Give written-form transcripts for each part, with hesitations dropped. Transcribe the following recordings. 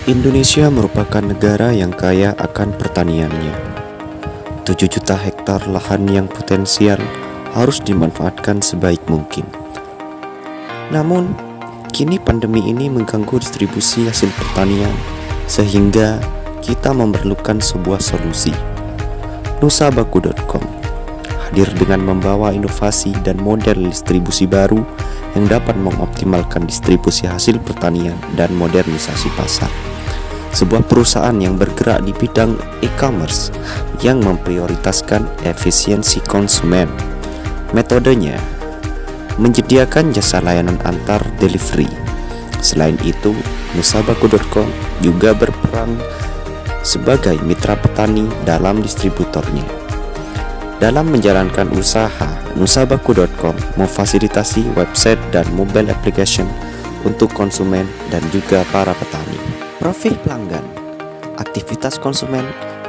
Indonesia merupakan negara yang kaya akan pertaniannya. 7 juta hektar lahan yang potensial harus dimanfaatkan sebaik mungkin. Namun, kini pandemi ini mengganggu distribusi hasil pertanian, sehingga kita memerlukan sebuah solusi. Nusabaku.com hadir dengan membawa inovasi dan model distribusi baru yang dapat mengoptimalkan distribusi hasil pertanian dan modernisasi pasar. Sebuah perusahaan yang bergerak di bidang e-commerce yang memprioritaskan efisiensi konsumen. Metodenya menyediakan jasa layanan antar delivery. Selain itu, Nusabaku.com juga berperan sebagai mitra petani dalam distributornya. Dalam menjalankan usaha, Nusabaku.com memfasilitasi website dan mobile application untuk konsumen dan juga para petani. Profil pelanggan, aktivitas konsumen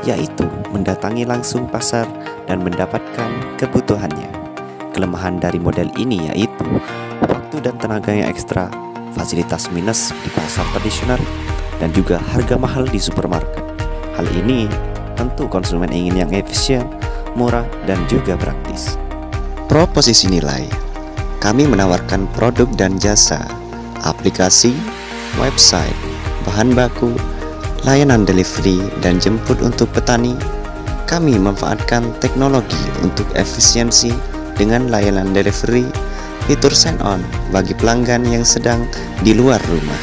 yaitu mendatangi langsung pasar dan mendapatkan kebutuhannya. Kelemahan dari model ini yaitu waktu dan tenaga yang ekstra, fasilitas minus di pasar tradisional, dan juga harga mahal di supermarket. Hal ini tentu konsumen ingin yang efisien, murah, dan juga praktis. Proposisi nilai, kami menawarkan produk dan jasa, aplikasi, website, bahan baku, layanan delivery dan jemput untuk petani. Kami memanfaatkan teknologi untuk efisiensi dengan layanan delivery, fitur sign-on bagi pelanggan yang sedang di luar rumah,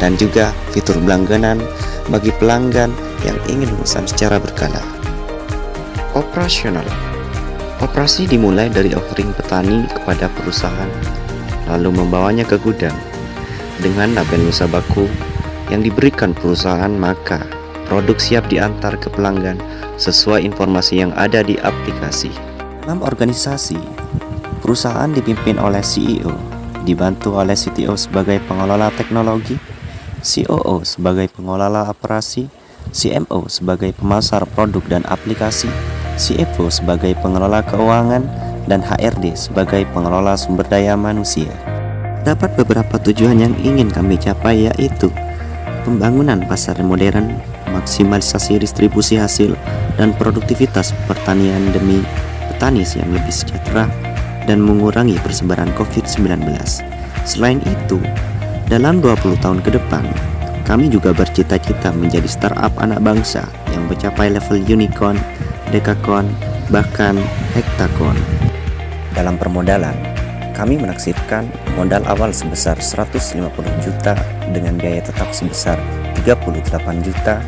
dan juga fitur berlangganan bagi pelanggan yang ingin memesan secara berkala. Operasional, operasi dimulai dari offering petani kepada perusahaan, lalu membawanya ke gudang. Dengan label Nusabaku yang diberikan perusahaan, maka produk siap diantar ke pelanggan sesuai informasi yang ada di aplikasi. Dalam organisasi, perusahaan dipimpin oleh CEO, dibantu oleh CTO sebagai pengelola teknologi, COO sebagai pengelola operasi, CMO sebagai pemasar produk dan aplikasi, CFO sebagai pengelola keuangan, dan HRD sebagai pengelola sumber daya manusia. Dapat beberapa tujuan yang ingin kami capai yaitu pembangunan pasar modern, maksimalisasi distribusi hasil dan produktivitas pertanian demi petani yang lebih sejahtera, dan mengurangi persebaran COVID-19. Selain itu, dalam 20 tahun ke depan, kami juga bercita-cita menjadi startup anak bangsa yang mencapai level unicorn, dekakon, bahkan hektakon. Dalam permodalan, kami menaksirkan modal awal sebesar 150 juta dengan biaya tetap sebesar 38 juta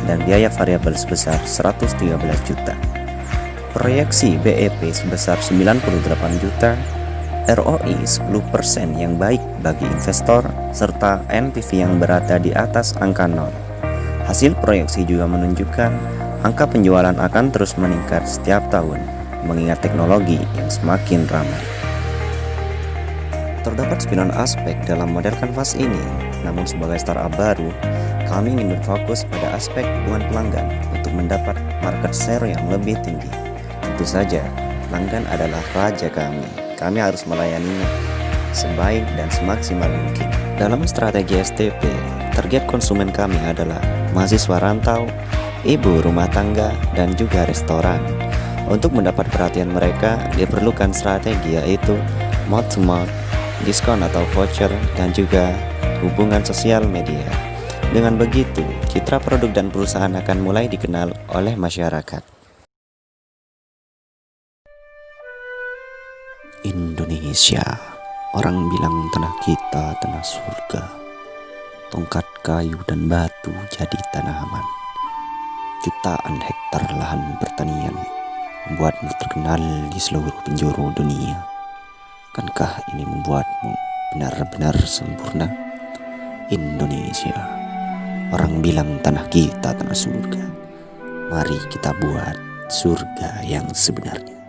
dan biaya variabel sebesar 113 juta. Proyeksi BEP sebesar 98 juta, ROI 10% yang baik bagi investor, serta NPV yang berada di atas angka 0. Hasil proyeksi juga menunjukkan angka penjualan akan terus meningkat setiap tahun, mengingat teknologi yang semakin ramai. Terdapat 9 aspek dalam model kanvas ini, namun sebagai startup baru, kami ingin berfokus pada aspek hubungan pelanggan untuk mendapat market share yang lebih tinggi. Tentu saja, pelanggan adalah raja kami. Kami harus melayaninya sebaik dan semaksimal mungkin. Dalam strategi STP, target konsumen kami adalah mahasiswa rantau, ibu rumah tangga, dan juga restoran. Untuk mendapat perhatian mereka, diperlukan strategi yaitu mouth-to-mouth, diskon atau voucher, dan juga hubungan sosial media. Dengan begitu, citra produk dan perusahaan akan mulai dikenal oleh masyarakat. Indonesia, orang bilang tanah kita tanah surga. Tongkat kayu dan batu jadi tanah aman. Jutaan hektar lahan pertanian membuatmu terkenal di seluruh penjuru dunia. Akankah ini membuatmu benar-benar sempurna? Indonesia, orang bilang tanah kita tanah surga. Mari kita buat surga yang sebenarnya.